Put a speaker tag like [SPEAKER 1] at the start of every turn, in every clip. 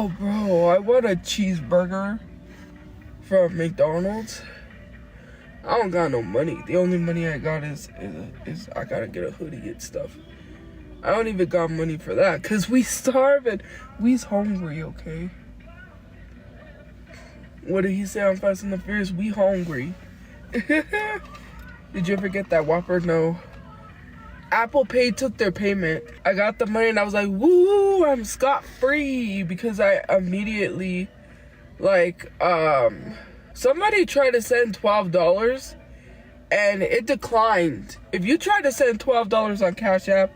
[SPEAKER 1] Yo, bro, I want a cheeseburger from McDonald's. I don't got no money. The only money I got is I gotta get a hoodie and stuff. I don't even got money for that, cause we starving. We's hungry, okay? What did he say on Fast and the Furious? We hungry. Did you ever get that Whopper? No. Apple Pay took their payment. I got the money and I was like, woo, I'm scot-free, because I immediately, like, somebody tried to send $12 and it declined. If you try to send $12 on Cash App,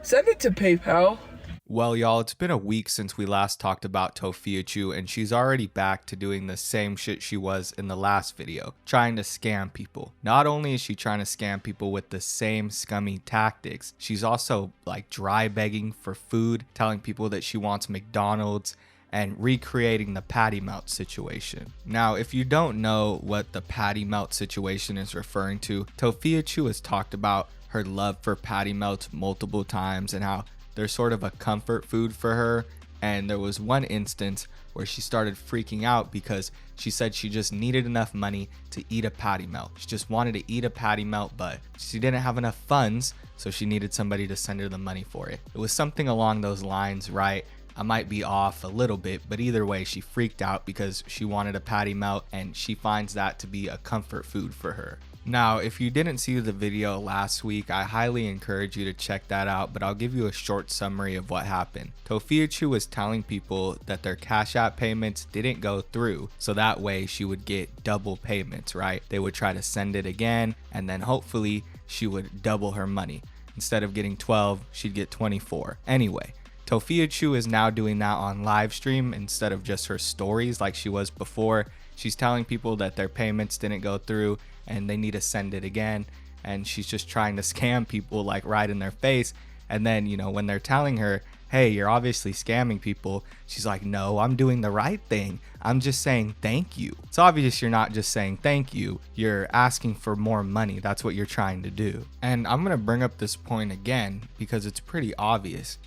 [SPEAKER 1] send it to PayPal.
[SPEAKER 2] Well, y'all, it's been a week since we last talked about Tophiachu, and she's already back to doing the same shit she was in the last video, trying to scam people. Not only is she trying to scam people with the same scummy tactics, she's also like dry begging for food, telling people that she wants McDonald's, and recreating the patty melt situation. Now, if you don't know what the patty melt situation is referring to, Tophiachu has talked about her love for patty melts multiple times and how they're sort of a comfort food for her. And there was one instance where she started freaking out because she said she just needed enough money to eat a patty melt. She just wanted to eat a patty melt, but she didn't have enough funds, so she needed somebody to send her the money for it. It was something along those lines, right? I might be off a little bit, but either way, she freaked out because she wanted a patty melt, and she finds that to be a comfort food for her. Now, if you didn't see the video last week, I highly encourage you to check that out, but I'll give you a short summary of what happened. Tophiachu was telling people that their Cash App payments didn't go through, so that way she would get double payments, right? They would try to send it again, and then hopefully she would double her money. Instead of getting 12, she'd get 24. Anyway, Tophiachu is now doing that on live stream instead of just her stories like she was before. She's telling people that their payments didn't go through and they need to send it again, and she's just trying to scam people like right in their face. And then, you know, when they're telling her, hey, you're obviously scamming people, she's like, no, I'm doing the right thing, I'm just saying thank you. It's obvious you're not just saying thank you, you're asking for more money. That's what you're trying to do. And I'm gonna bring up this point again because it's pretty obvious.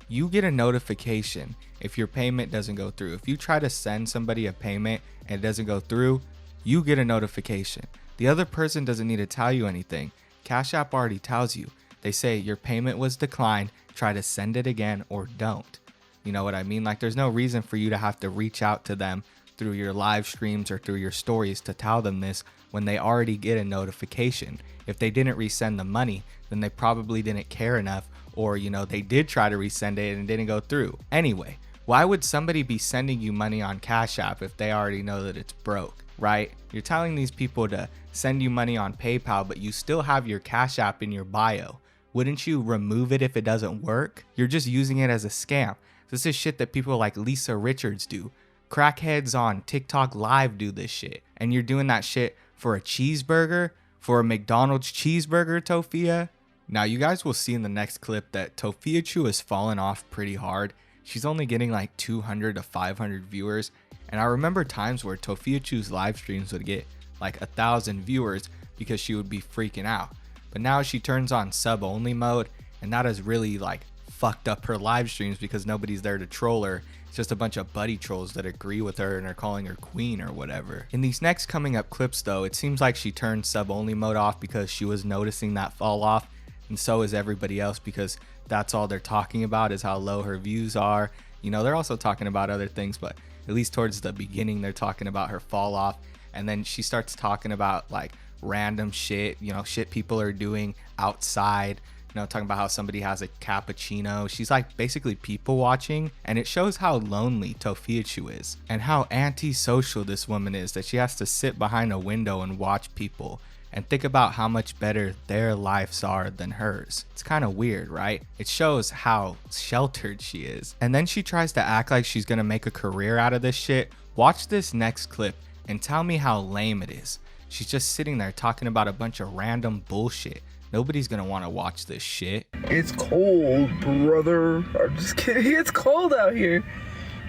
[SPEAKER 2] You get a notification if your payment doesn't go through. If you try to send somebody a payment and it doesn't go through, you get a notification. The other person doesn't need to tell you anything. Cash App already tells you. They say your payment was declined, try to send it again or don't. You know what I mean? Like, there's no reason for you to have to reach out to them through your live streams or through your stories to tell them this when they already get a notification. If they didn't resend the money, then they probably didn't care enough, or, you know, they did try to resend it and it didn't go through. Anyway, why would somebody be sending you money on Cash App if they already know that it's broke, right? You're telling these people to send you money on PayPal, but you still have your Cash App in your bio. Wouldn't you remove it if it doesn't work? You're just using it as a scam. This is shit that people like Lisa Richards do. Crackheads on TikTok Live do this shit. And you're doing that shit for a cheeseburger? For a McDonald's cheeseburger, Tophia? Now, you guys will see in the next clip that Tophiachu has fallen off pretty hard. She's only getting like 200 to 500 viewers. And I remember times where Tophiachu's live streams would get like 1,000 viewers because she would be freaking out. But now she turns on sub only mode, and that has really like fucked up her live streams because nobody's there to troll her. It's just a bunch of buddy trolls that agree with her and are calling her queen or whatever. In these next coming up clips though, it seems like she turned sub only mode off because she was noticing that fall off, and so is everybody else, because that's all they're talking about is how low her views are. You know, they're also talking about other things, but at least towards the beginning they're talking about her fall off. And then she starts talking about like random shit, you know, shit people are doing outside, you know, talking about how somebody has a cappuccino. She's like basically people watching, and it shows how lonely Tophiachu is and how antisocial this woman is, that she has to sit behind a window and watch people and think about how much better their lives are than hers. It's kind of weird, right? It shows how sheltered she is. And then she tries to act like she's gonna make a career out of this shit. Watch this next clip and tell me how lame it is. She's just sitting there talking about a bunch of random bullshit. Nobody's gonna want to watch this shit.
[SPEAKER 1] It's cold, brother. I'm just kidding. It's cold out here.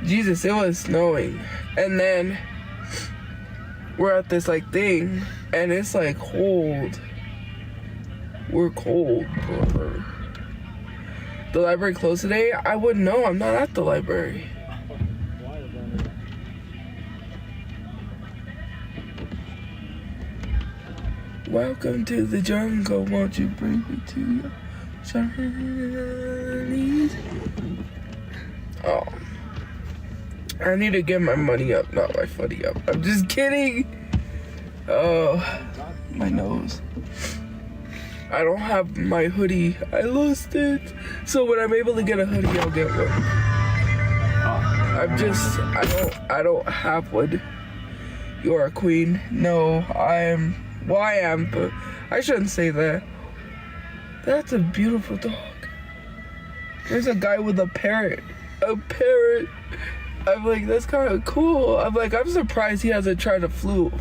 [SPEAKER 1] Jesus, it was snowing. And then we're at this like thing, and it's like cold. We're cold, brother. The library closed today? I wouldn't know. I'm not at the library. Welcome to the jungle, won't you bring me to your Chinese? Oh. I need to get my money up, not my funny up. I'm just kidding. Oh, my nose. I don't have my hoodie. I lost it. So when I'm able to get a hoodie, I'll get one. I don't have one. You're a queen. No, I am, but I shouldn't say that. That's a beautiful dog. There's a guy with a parrot. A parrot. I'm like, that's kind of cool. I'm like, I'm surprised he hasn't tried to flew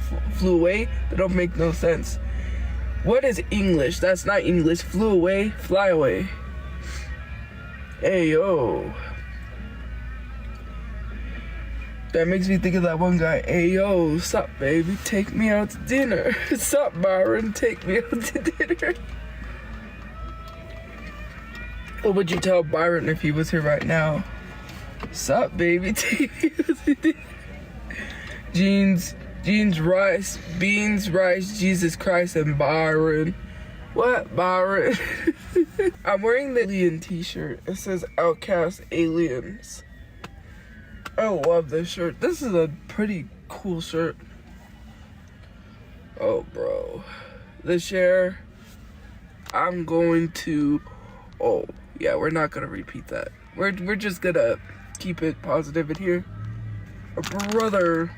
[SPEAKER 1] away. That don't make no sense. What is English? That's not English. Flew away, fly away. Hey, yo. That makes me think of that one guy. Hey, yo, sup, baby? Take me out to dinner. Sup, Byron? Take me out to dinner. What would you tell Byron if he was here right now? Sup, baby? Jeans, rice, beans, rice, Jesus Christ, and Byron. What, Byron? I'm wearing the alien t-shirt. It says Outcast Aliens. I love this shirt. This is a pretty cool shirt. Oh, bro. This year, I'm going to... Oh, yeah, we're not going to repeat that. We're just going to keep it positive in here. Brother.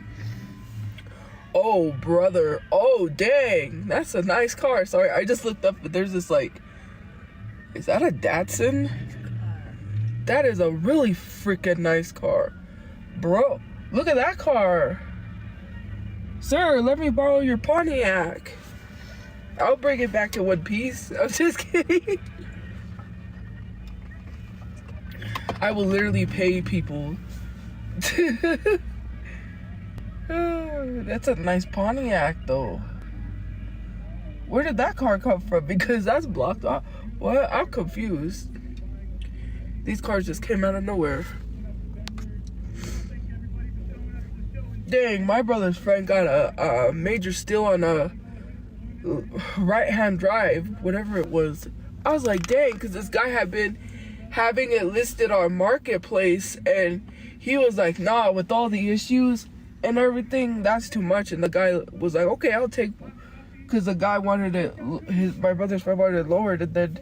[SPEAKER 1] Oh, brother. Oh, dang. That's a nice car. Sorry, I just looked up, but there's this, like... Is that a Datsun? That is a really freaking nice car. Bro, look at that car. Sir, let me borrow your Pontiac. I'll bring it back in one piece. I'm just kidding. I will literally pay people. That's a nice Pontiac, though. Where did that car come from? Because that's blocked off. What? I'm confused. These cars just came out of nowhere. Dang, my brother's friend got a major steal on a right-hand drive, whatever it was. I was like, dang, because this guy had been having it listed on Marketplace, and he was like, nah, with all the issues and everything, that's too much. And the guy was like, okay, I'll take, because the guy wanted it, my brother's friend wanted it lowered, and then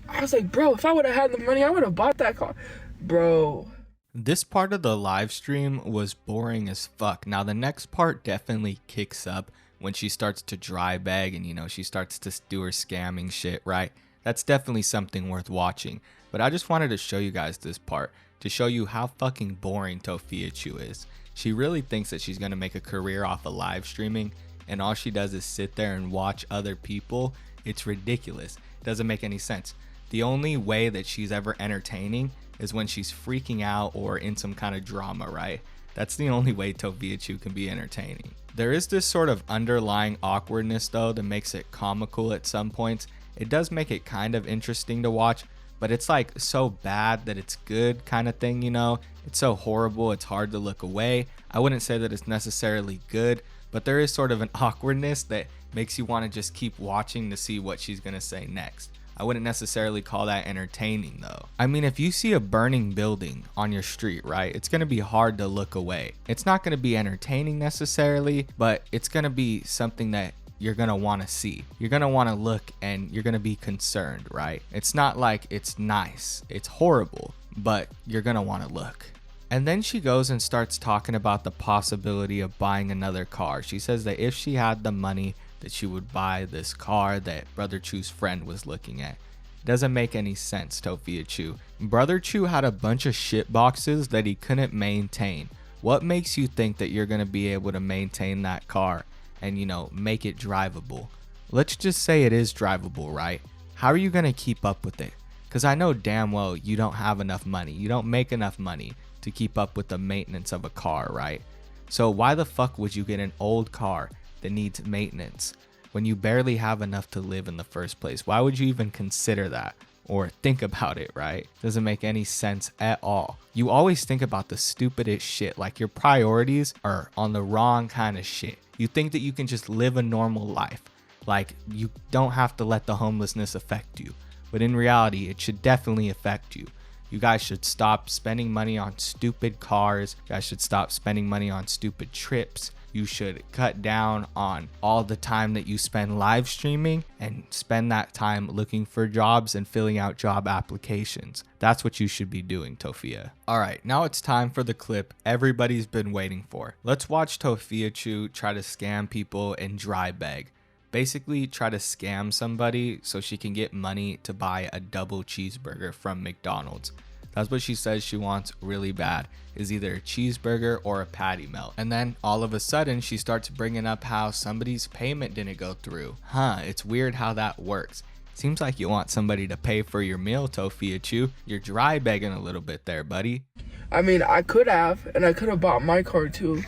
[SPEAKER 1] I was like, bro, if I would have had the money, I would have bought that car. Bro.
[SPEAKER 2] This part of the live stream was boring as fuck. Now the next part definitely kicks up when she starts to dry bag and, you know, she starts to do her scamming shit, right? That's definitely something worth watching. But I just wanted to show you guys this part to show you how fucking boring Tophiachu is. She really thinks that she's gonna make a career off of live streaming, and all she does is sit there and watch other people. It's ridiculous. It doesn't make any sense. The only way that she's ever entertaining is when she's freaking out or in some kind of drama, right? That's the only way Tophiachu can be entertaining. There is this sort of underlying awkwardness though that makes it comical at some points. It does make it kind of interesting to watch, but it's like so bad that it's good kind of thing, you know? It's so horrible, it's hard to look away. I wouldn't say that it's necessarily good, but there is sort of an awkwardness that makes you want to just keep watching to see what she's gonna say next. I wouldn't necessarily call that entertaining though. I mean, if you see a burning building on your street, right, it's gonna be hard to look away. It's not gonna be entertaining necessarily, but it's gonna be something that you're gonna wanna see. You're gonna wanna look and you're gonna be concerned, right? It's not like it's nice, it's horrible, but you're gonna wanna look. And then she goes and starts talking about the possibility of buying another car. She says that if she had the money, that she would buy this car that Brother Chu's friend was looking at. Doesn't make any sense, Tophiachu. Brother Chu had a bunch of shit boxes that he couldn't maintain. What makes you think that you're gonna be able to maintain that car and, you know, make it drivable? Let's just say it is drivable, right? How are you gonna keep up with it? Because I know damn well you don't have enough money. You don't make enough money to keep up with the maintenance of a car, right? So why the fuck would you get an old car that needs maintenance when you barely have enough to live in the first place? Why would you even consider that or think about it, right? Doesn't make any sense at all. You always think about the stupidest shit, like your priorities are on the wrong kind of shit. You think that you can just live a normal life. Like, you don't have to let the homelessness affect you, but in reality, it should definitely affect you. You guys should stop spending money on stupid cars. You guys should stop spending money on stupid trips. You should cut down on all the time that you spend live streaming and spend that time looking for jobs and filling out job applications. That's what you should be doing, Tophia. All right, now it's time for the clip everybody's been waiting for. Let's watch Tophiachu try to scam people and dry beg. Basically try to scam somebody so she can get money to buy a double cheeseburger from McDonald's. That's what she says she wants really bad, is either a cheeseburger or a patty melt. And then all of a sudden she starts bringing up how somebody's payment didn't go through. It's weird how that works. Seems like you want somebody to pay for your meal, Tophiachu. You're dry begging a little bit there, buddy.
[SPEAKER 1] I mean, I could have, and I could have bought my car too.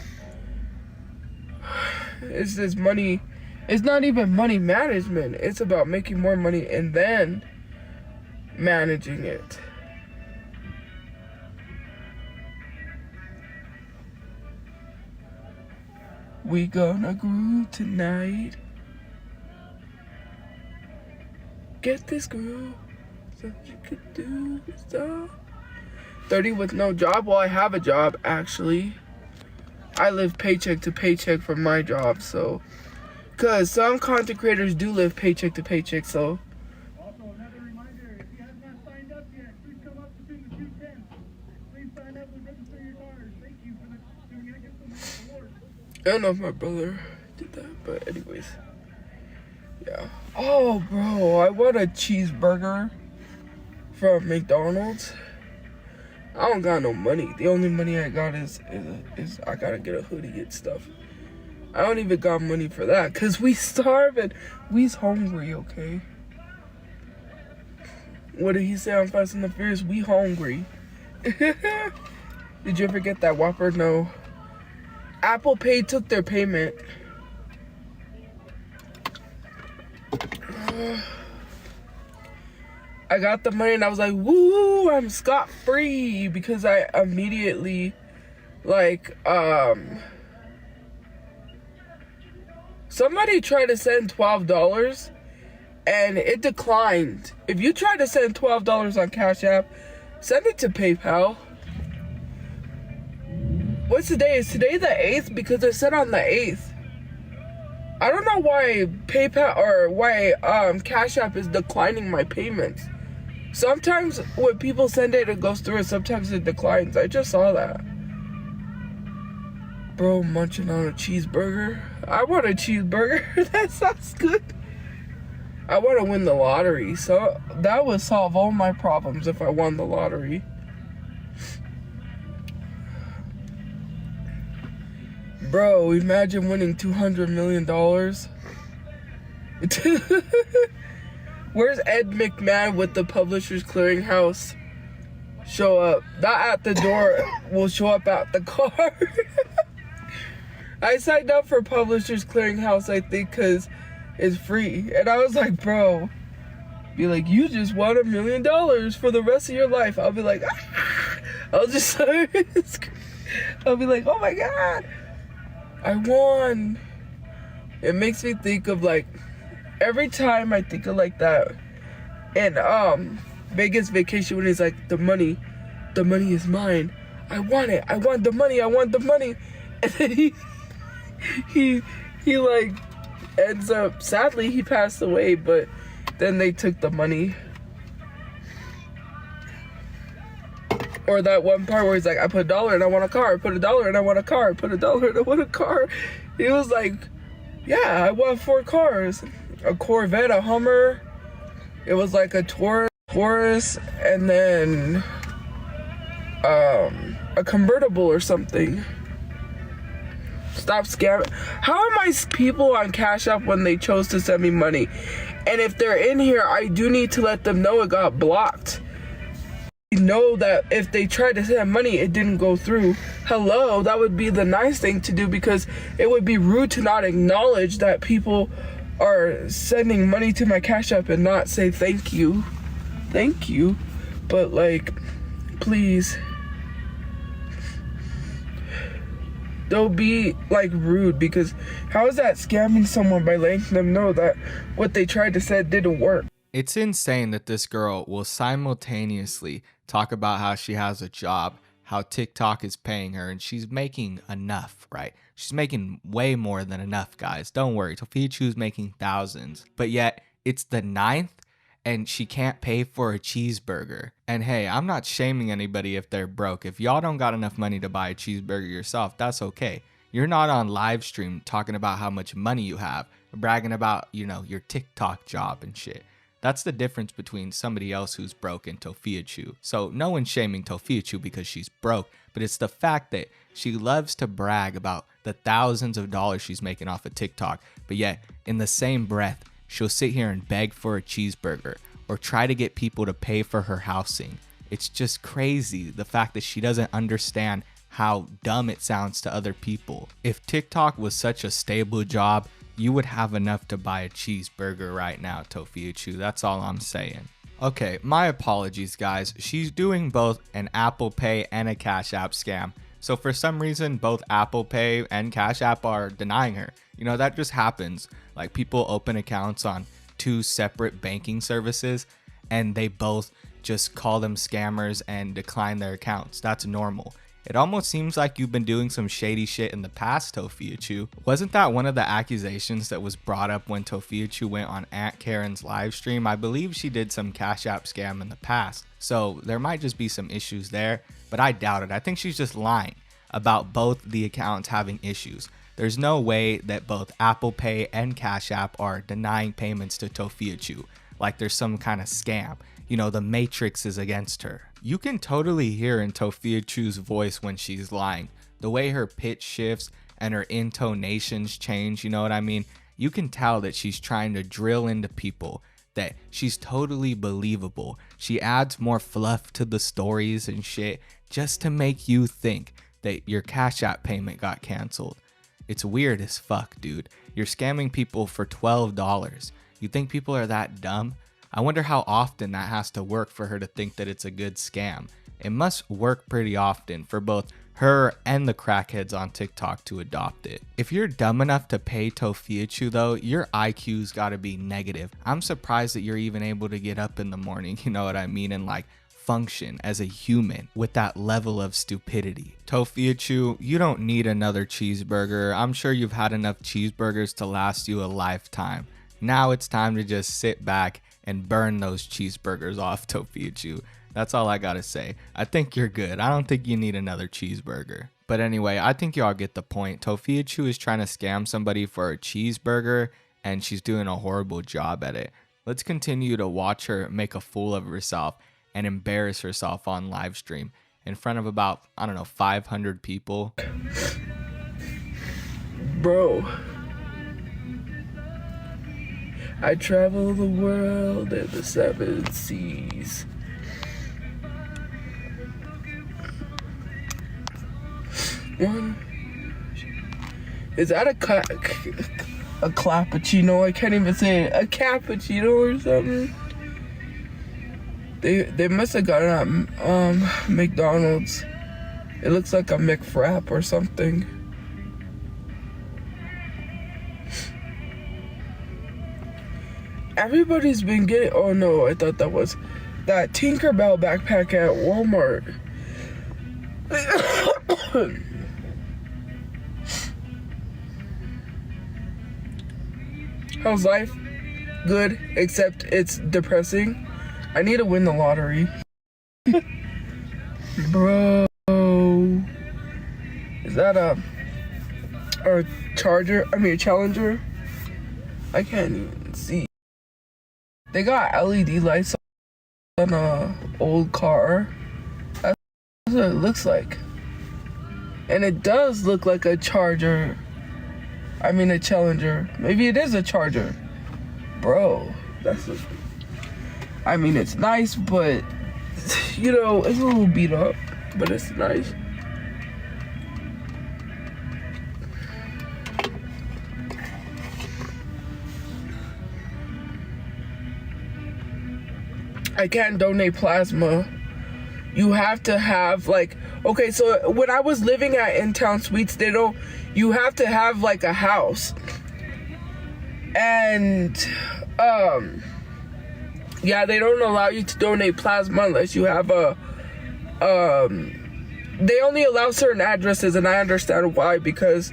[SPEAKER 1] It's this money. It's not even money management. It's about making more money and then managing it. We gonna groove tonight. Get this groove. So you could do so. 30 with no job. Well, I have a job actually. I live paycheck to paycheck from my job, so. Cause some content creators do live paycheck to paycheck, so.
[SPEAKER 3] Also, another reminder, if you have not signed up yet, please come up between the 2 tents. Please sign up and register your cars. Thank you for doing it against the Lord.
[SPEAKER 1] I don't know if my brother did that, but anyways. Yeah. Oh, bro, I want a cheeseburger from McDonald's. I don't got no money. The only money I got is I gotta get a hoodie and stuff. I don't even got money for that, cause we starving. We's hungry, okay? What did he say on Fast and the Furious? We hungry. Did you ever get that Whopper? No. Apple Pay took their payment. I got the money and I was like, woo, I'm scot-free, because I immediately, like, somebody tried to send $12 and it declined. If you try to send $12 on Cash App, send it to PayPal. What's today? Is today the 8th? Because it said on the 8th. I don't know why PayPal or why Cash App is declining my payments. Sometimes when people send it, it goes through, and sometimes it declines. I just saw that. Bro, munching on a cheeseburger. I want a cheeseburger. That sounds good. I want to win the lottery. So that would solve all my problems if I won the lottery. Bro, imagine winning $200 million. Where's Ed McMahon with the Publishers Clearinghouse? Show up. Not at the door. Will show up at the car. I signed up for Publishers Clearinghouse, I think, because it's free. And I was like, bro, be like, you just won $1 million for the rest of your life. I'll be like, ah! I'll just, I'll be like, oh my God, I won. It makes me think of, like, every time I think of like that, and Vegas Vacation, when he's like, the money is mine. I want it. I want the money. I want the money. And then he like ends up, sadly he passed away, but then they took the money. Or that one part where he's like, I put $1 and I want a car. I put $1 and I want a car. I put $1 and I want a car. He was like, yeah, I want 4 cars. A Corvette, a Hummer. It was like a Taurus, and then a convertible or something. Stop scamming. How am I people on Cash App when they chose to send me money? And if they're in here, I do need to let them know it got blocked. Know that if they tried to send money, it didn't go through. Hello, that would be the nice thing to do, because it would be rude to not acknowledge that people are sending money to my Cash App and not say thank you. Thank you. But, like, please. they'll be like rude, because how is that scamming someone by letting them know that what they tried to say didn't work?
[SPEAKER 2] It's insane that this girl will simultaneously talk about how she has a job, how TikTok is paying her, and she's making enough, right? She's making way more than enough, guys. Don't worry, Tophiachu's making thousands. But yet, it's the 9th, and she can't pay for a cheeseburger. And hey, I'm not shaming anybody if they're broke. If y'all don't got enough money to buy a cheeseburger yourself, that's okay. You're not on live stream talking about how much money you have, bragging about, you know, your TikTok job and shit. That's the difference between somebody else who's broke and Tophiachu. So no one's shaming Tophiachu because she's broke, but it's the fact that she loves to brag about the thousands of dollars she's making off of TikTok, but yet in the same breath, she'll sit here and beg for a cheeseburger or try to get people to pay for her housing. It's just crazy, the fact that she doesn't understand how dumb it sounds to other people. If TikTok was such a stable job, you would have enough to buy a cheeseburger right now, Tophiachu. That's all I'm saying. Okay, my apologies, guys. She's doing both an Apple Pay and a Cash App scam. So for some reason, both Apple Pay and Cash App are denying her. You know, that just happens. Like, people open accounts on 2 separate banking services and they both just call them scammers and decline their accounts. That's normal. It almost seems like you've been doing some shady shit in the past, Tophiachu. Wasn't that one of the accusations that was brought up when Tophiachu went on Aunt Karen's live stream? I believe she did some Cash App scam in the past. So there might just be some issues there, but I doubt it. I think she's just lying about both the accounts having issues. There's no way that both Apple Pay and Cash App are denying payments to Tophiachu like there's some kind of scam. You know, the Matrix is against her. You can totally hear in Tophiachu's voice when she's lying. The way her pitch shifts and her intonations change, you know what I mean? You can tell that she's trying to drill into people, that she's totally believable. She adds more fluff to the stories and shit just to make you think that your Cash App payment got canceled. It's weird as fuck, dude. You're scamming people for $12. You think people are that dumb? I wonder how often that has to work for her to think that it's a good scam. It must work pretty often for both her and the crackheads on TikTok to adopt it. If you're dumb enough to pay Tophiachu though, your IQ's gotta be negative. I'm surprised that you're even able to get up in the morning, you know what I mean, and like function as a human with that level of stupidity. Tophiachu, you don't need another cheeseburger. I'm sure you've had enough cheeseburgers to last you a lifetime. Now it's time to just sit back and burn those cheeseburgers off, Tophiachu. That's all I gotta say. I think you're good. I don't think you need another cheeseburger. But anyway, I think y'all get the point. Tophiachu is trying to scam somebody for a cheeseburger, and she's doing a horrible job at it. Let's continue to watch her make a fool of herself and embarrass herself on live stream in front of about, I don't know, 500 people.
[SPEAKER 1] Bro, I travel the world and the 7 seas. Is that a clappuccino? I can't even say it. A cappuccino or something? They must have gotten it at McDonald's. It looks like a McFrap or something. Everybody's been getting, oh no, I thought that was that Tinkerbell backpack at Walmart. How's life? Good, except it's depressing. I need to win the lottery. Bro, is that a charger? I mean a Challenger? I can't even see. They got LED lights on a old car. That's what it looks like. And it does look like a charger. I mean a Challenger. Maybe it is a charger. Bro, I mean, it's nice, but, you know, it's a little beat up, but it's nice. I can't donate plasma. You have to have, like, Okay, so when I was living at In Town Suites, you have to have like a house. And, yeah, they don't allow you to donate plasma unless you have they only allow certain addresses, and I understand why, because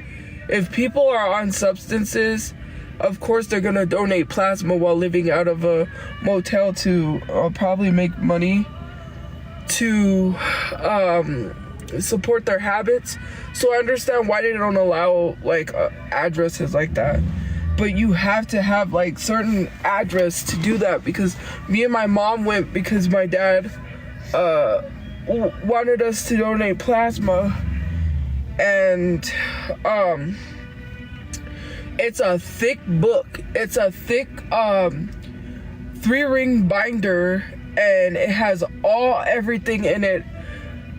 [SPEAKER 1] if people are on substances, of course they're gonna donate plasma while living out of a motel to probably make money to support their habits. So I understand why they don't allow like addresses like that. But you have to have like certain address to do that, because me and my mom went because my dad wanted us to donate plasma, and it's a thick book. It's a thick 3-ring binder, and it has everything in it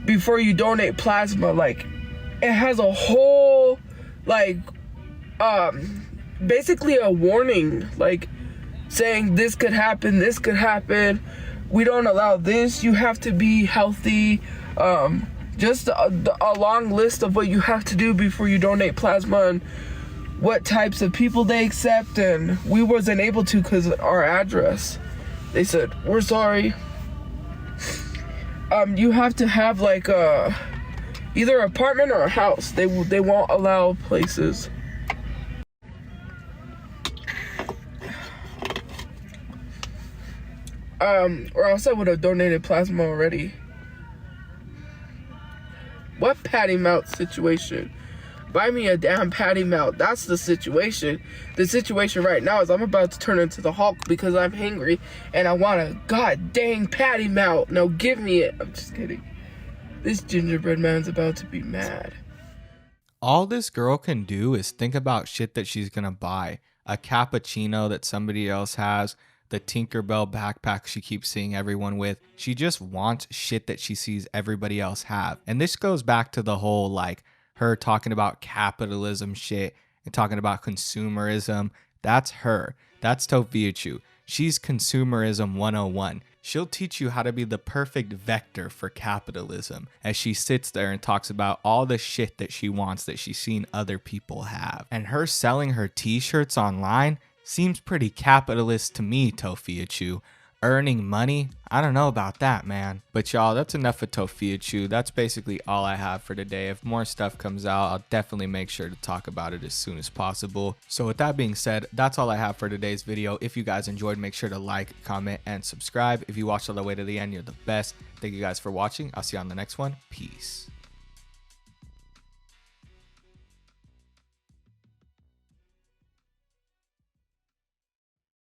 [SPEAKER 1] before you donate plasma. Like, it has a whole like basically a warning, like saying this could happen, this could happen. We don't allow this. You have to be healthy. Just a long list of what you have to do before you donate plasma, and what types of people they accept. And we wasn't able to because our address. They said, we're sorry. You have to have like either an apartment or a house. They won't allow places. Or else I would have donated plasma already. What patty melt situation? Buy me a damn patty melt. That's the situation. The situation right now is I'm about to turn into the Hulk because I'm hungry and I want a god dang patty melt. No, give me it. I'm just kidding. This gingerbread man's about to be mad.
[SPEAKER 2] All this girl can do is think about shit that she's gonna buy. A cappuccino that somebody else has, the Tinkerbell backpack she keeps seeing everyone with. She just wants shit that she sees everybody else have. And this goes back to the whole like her talking about capitalism shit and talking about consumerism. That's her. That's Tophiachu. She's consumerism 101. She'll teach you how to be the perfect vector for capitalism as she sits there and talks about all the shit that she wants that she's seen other people have. And her selling her t-shirts online seems pretty capitalist to me, Tophiachu. Earning money? I don't know about that, man. But y'all, that's enough of Tophiachu. That's basically all I have for today. If more stuff comes out, I'll definitely make sure to talk about it as soon as possible. So with that being said, that's all I have for today's video. If you guys enjoyed, make sure to like, comment, and subscribe. If you watched all the way to the end, you're the best. Thank you guys for watching. I'll see you on the next one. Peace.